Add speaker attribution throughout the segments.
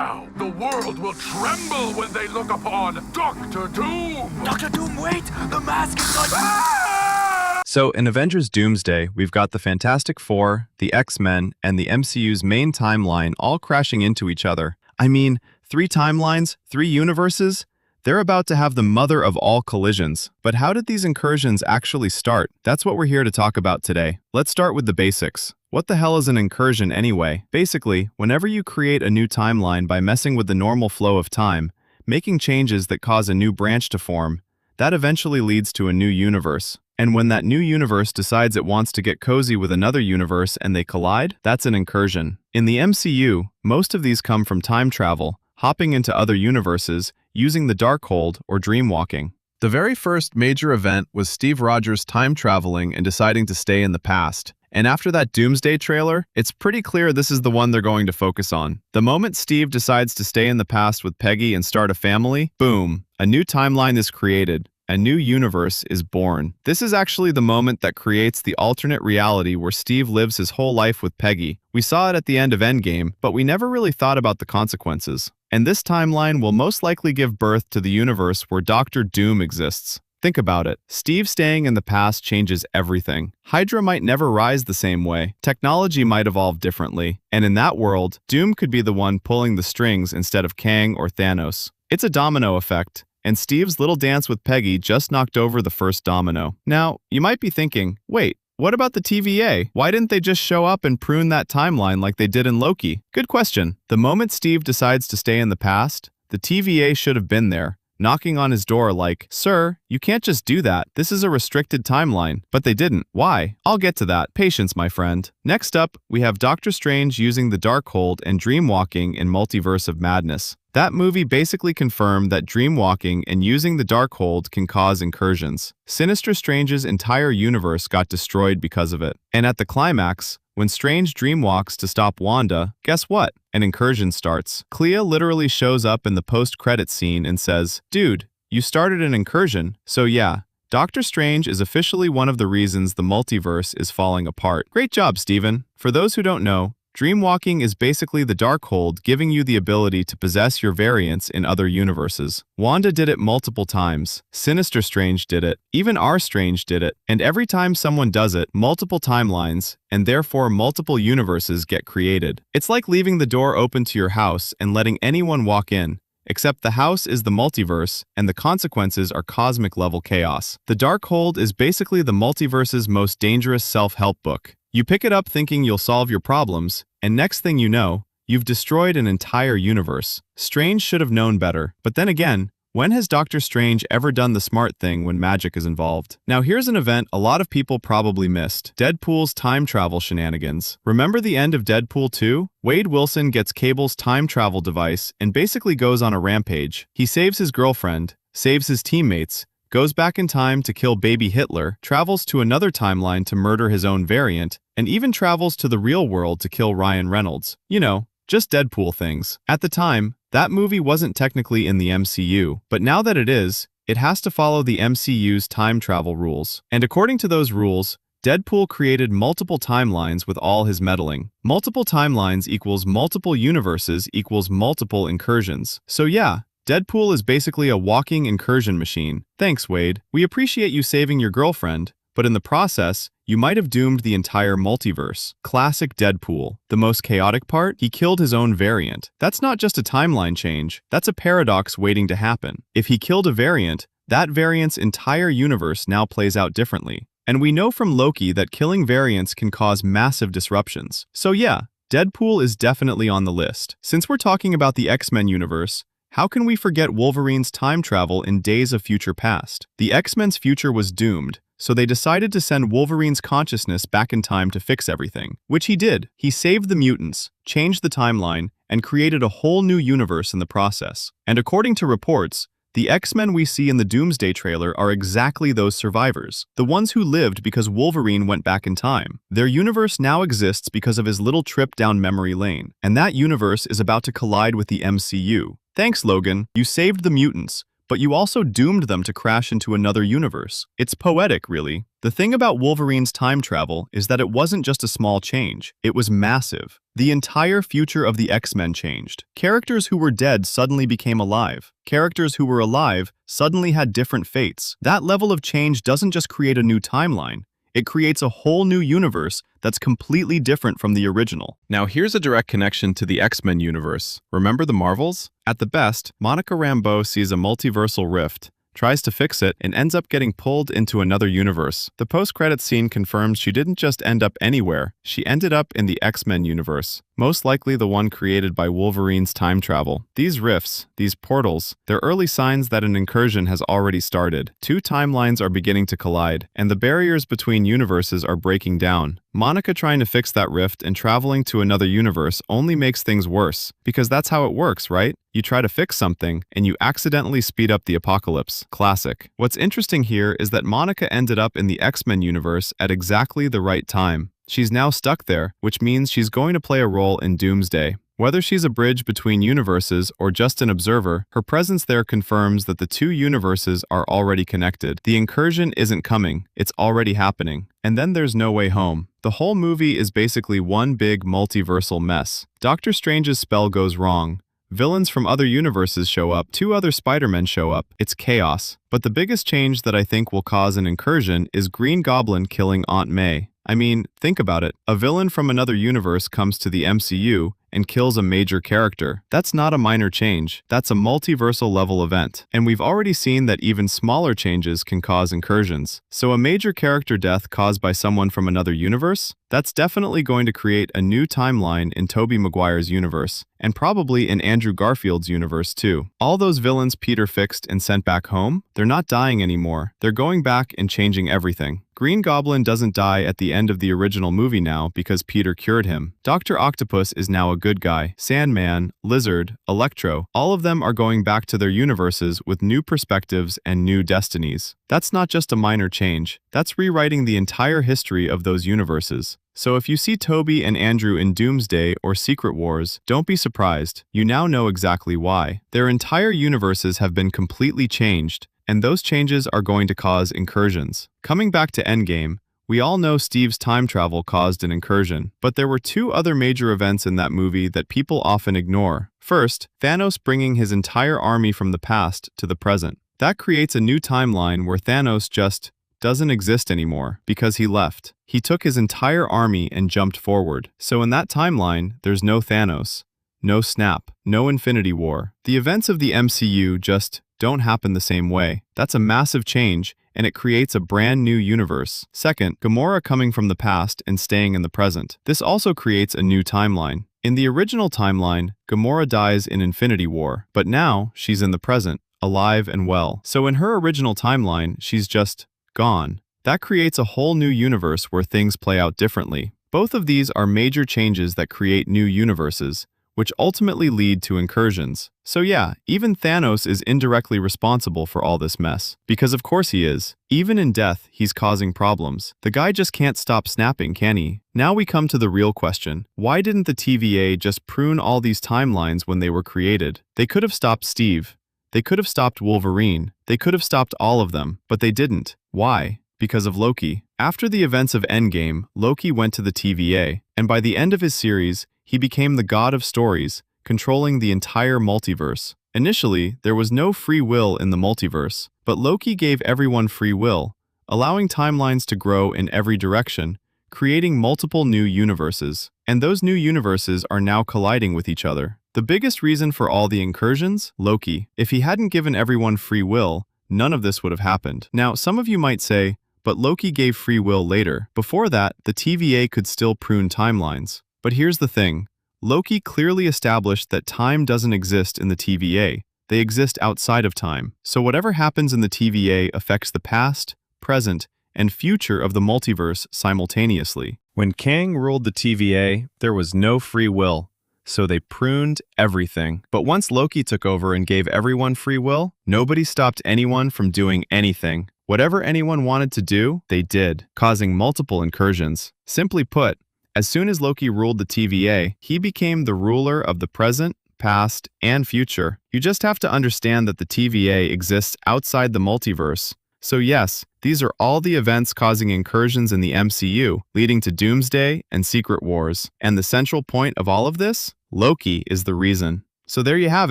Speaker 1: The world will tremble when they look upon Doctor Doom!
Speaker 2: Doctor Doom, wait! The mask is on...
Speaker 1: Ah!
Speaker 3: So in Avengers Doomsday, we've got the Fantastic Four, the X-Men, and the MCU's main timeline all crashing into each other. I mean, 3 timelines, 3 universes? They're about to have the mother of all collisions. But how did these incursions actually start? That's what we're here to talk about today. Let's start with the basics. What the hell is an incursion anyway? Basically, whenever you create a new timeline by messing with the normal flow of time, making changes that cause a new branch to form, that eventually leads to a new universe. And when that new universe decides it wants to get cozy with another universe and they collide, that's an incursion. In the MCU, most of these come from time travel, hopping into other universes, using the Darkhold or dreamwalking. The very first major event was Steve Rogers time traveling and deciding to stay in the past. And after that Doomsday trailer, it's pretty clear this is the one they're going to focus on. The moment Steve decides to stay in the past with Peggy and start a family, boom, a new timeline is created. A new universe is born. This is actually the moment that creates the alternate reality where Steve lives his whole life with Peggy. We saw it at the end of Endgame, but we never really thought about the consequences. And this timeline will most likely give birth to the universe where Doctor Doom exists. Think about it. Steve staying in the past changes everything. Hydra might never rise the same way. Technology might evolve differently. And in that world, Doom could be the one pulling the strings instead of Kang or Thanos. It's a domino effect. And Steve's little dance with Peggy just knocked over the first domino. Now, you might be thinking, wait, what about the TVA? Why didn't they just show up and prune that timeline like they did in Loki? Good question. The moment Steve decides to stay in the past, the TVA should have been there, knocking on his door like, "Sir, you can't just do that. This is a restricted timeline." But they didn't. Why? I'll get to that. Patience, my friend. Next up, we have Doctor Strange using the Darkhold and dreamwalking in Multiverse of Madness. That movie basically confirmed that dreamwalking and using the Darkhold can cause incursions. Sinister Strange's entire universe got destroyed because of it. And at the climax, when Strange dreamwalks to stop Wanda, guess what? An incursion starts. Clea literally shows up in the post-credit scene and says, "Dude, you started an incursion, so yeah." Doctor Strange is officially one of the reasons the multiverse is falling apart. Great job, Steven. For those who don't know, dreamwalking is basically the Darkhold giving you the ability to possess your variants in other universes. Wanda did it multiple times, Sinister Strange did it, even our Strange did it, and every time someone does it, multiple timelines, and therefore multiple universes get created. It's like leaving the door open to your house and letting anyone walk in, except the house is the multiverse, and the consequences are cosmic-level chaos. The Darkhold is basically the multiverse's most dangerous self-help book. You pick it up thinking you'll solve your problems, and next thing you know, you've destroyed an entire universe. Strange should have known better. But then again, when has Doctor Strange ever done the smart thing when magic is involved? Now here's an event a lot of people probably missed. Deadpool's time travel shenanigans. Remember the end of Deadpool 2? Wade Wilson gets Cable's time travel device and basically goes on a rampage. He saves his girlfriend, saves his teammates, goes back in time to kill baby Hitler, travels to another timeline to murder his own variant, and even travels to the real world to kill Ryan Reynolds. You know, just Deadpool things. At the time, that movie wasn't technically in the MCU, but now that it is, it has to follow the MCU's time travel rules. And according to those rules, Deadpool created multiple timelines with all his meddling. Multiple timelines equals multiple universes equals multiple incursions. So yeah, Deadpool is basically a walking incursion machine. Thanks, Wade. We appreciate you saving your girlfriend, but in the process, you might have doomed the entire multiverse. Classic Deadpool. The most chaotic part? He killed his own variant. That's not just a timeline change, that's a paradox waiting to happen. If he killed a variant, that variant's entire universe now plays out differently. And we know from Loki that killing variants can cause massive disruptions. So yeah, Deadpool is definitely on the list. Since we're talking about the X-Men universe, how can we forget Wolverine's time travel in Days of Future Past? The X-Men's future was doomed, so they decided to send Wolverine's consciousness back in time to fix everything. Which he did. He saved the mutants, changed the timeline, and created a whole new universe in the process. And according to reports, the X-Men we see in the Doomsday trailer are exactly those survivors. The ones who lived because Wolverine went back in time. Their universe now exists because of his little trip down memory lane. And that universe is about to collide with the MCU. Thanks, Logan. You saved the mutants, but you also doomed them to crash into another universe. It's poetic, really. The thing about Wolverine's time travel is that it wasn't just a small change, it was massive. The entire future of the X-Men changed. Characters who were dead suddenly became alive. Characters who were alive suddenly had different fates. That level of change doesn't just create a new timeline, it creates a whole new universe that's completely different from the original. Now here's a direct connection to the X-Men universe. Remember the Marvels? At the best, Monica Rambeau sees a multiversal rift, tries to fix it, and ends up getting pulled into another universe. The post-credits scene confirms she didn't just end up anywhere, she ended up in the X-Men universe, most likely the one created by Wolverine's time travel. These rifts, these portals, they're early signs that an incursion has already started. Two timelines are beginning to collide, and the barriers between universes are breaking down. Monica trying to fix that rift and traveling to another universe only makes things worse, because that's how it works, right? You try to fix something, and you accidentally speed up the apocalypse. Classic. What's interesting here is that Monica ended up in the X-Men universe at exactly the right time. She's now stuck there, which means she's going to play a role in Doomsday. Whether she's a bridge between universes or just an observer, her presence there confirms that the two universes are already connected. The incursion isn't coming, it's already happening. And then there's No Way Home. The whole movie is basically one big multiversal mess. Doctor Strange's spell goes wrong. Villains from other universes show up, two other Spider-Men show up. It's chaos. But the biggest change that I think will cause an incursion is Green Goblin killing Aunt May. I mean, think about it. A villain from another universe comes to the MCU and kills a major character. That's not a minor change. That's a multiversal level event. And we've already seen that even smaller changes can cause incursions. So a major character death caused by someone from another universe? That's definitely going to create a new timeline in Tobey Maguire's universe, and probably in Andrew Garfield's universe too. All those villains Peter fixed and sent back home, they're not dying anymore. They're going back and changing everything. Green Goblin doesn't die at the end of the original movie now because Peter cured him. Dr. Octopus is now a good guy. Sandman, Lizard, Electro, all of them are going back to their universes with new perspectives and new destinies. That's not just a minor change. That's rewriting the entire history of those universes. So if you see Tobey and Andrew in Doomsday or Secret Wars, don't be surprised. You now know exactly why. Their entire universes have been completely changed, and those changes are going to cause incursions. Coming back to Endgame, we all know Steve's time travel caused an incursion, but there were two other major events in that movie that people often ignore. First, Thanos bringing his entire army from the past to the present. That creates a new timeline where Thanos just doesn't exist anymore because he left. He took his entire army and jumped forward. So in that timeline, there's no Thanos, no Snap, no Infinity War. The events of the MCU just don't happen the same way. That's a massive change, and it creates a brand new universe. Second, Gamora coming from the past and staying in the present. This also creates a new timeline. In the original timeline, Gamora dies in Infinity War, but now she's in the present, alive and well. So in her original timeline, she's just gone. That creates a whole new universe where things play out differently. Both of these are major changes that create new universes, which ultimately lead to incursions. So yeah, even Thanos is indirectly responsible for all this mess. Because of course he is. Even in death, he's causing problems. The guy just can't stop snapping, can he? Now we come to the real question. Why didn't the TVA just prune all these timelines when they were created? They could have stopped Steve. They could have stopped Wolverine. They could have stopped all of them, but they didn't. Why? Because of Loki. After the events of Endgame, Loki went to the TVA, and by the end of his series, he became the God of Stories, controlling the entire multiverse. Initially, there was no free will in the multiverse, but Loki gave everyone free will, allowing timelines to grow in every direction, creating multiple new universes. And those new universes are now colliding with each other. The biggest reason for all the incursions? Loki. If he hadn't given everyone free will, none of this would have happened. Now, some of you might say, but Loki gave free will later. Before that, the TVA could still prune timelines. But here's the thing. Loki clearly established that time doesn't exist in the TVA. They exist outside of time. So whatever happens in the TVA affects the past, present, and future of the multiverse simultaneously. When Kang ruled the TVA, there was no free will. So they pruned everything. But once Loki took over and gave everyone free will, nobody stopped anyone from doing anything. Whatever anyone wanted to do, they did, causing multiple incursions. Simply put, as soon as Loki ruled the TVA, he became the ruler of the present, past, and future. You just have to understand that the TVA exists outside the multiverse. So yes, these are all the events causing incursions in the MCU, leading to Doomsday and Secret Wars. And the central point of all of this? Loki is the reason. So there you have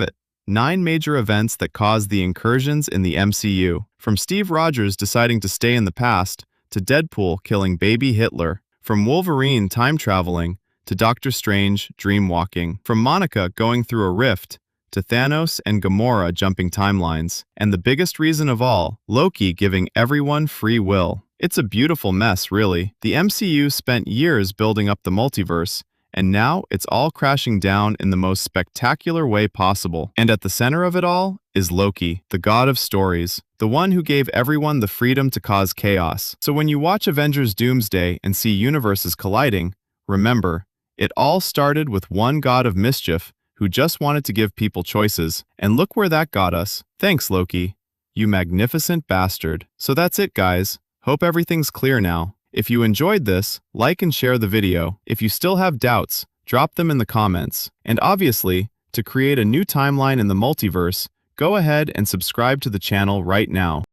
Speaker 3: it. 9 major events that caused the incursions in the MCU. From Steve Rogers deciding to stay in the past, to Deadpool killing baby Hitler. From Wolverine time traveling, to Doctor Strange dreamwalking. From Monica going through a rift, to Thanos and Gamora jumping timelines. And the biggest reason of all, Loki giving everyone free will. It's a beautiful mess, really. The MCU spent years building up the multiverse, and now it's all crashing down in the most spectacular way possible. And at the center of it all is Loki, the God of Stories, the one who gave everyone the freedom to cause chaos. So when you watch Avengers Doomsday and see universes colliding, remember, it all started with one God of mischief who just wanted to give people choices. And look where that got us. Thanks, Loki. You magnificent bastard. So that's it, guys. Hope everything's clear now. If you enjoyed this, like and share the video. If you still have doubts, drop them in the comments. And obviously, to create a new timeline in the multiverse, go ahead and subscribe to the channel right now.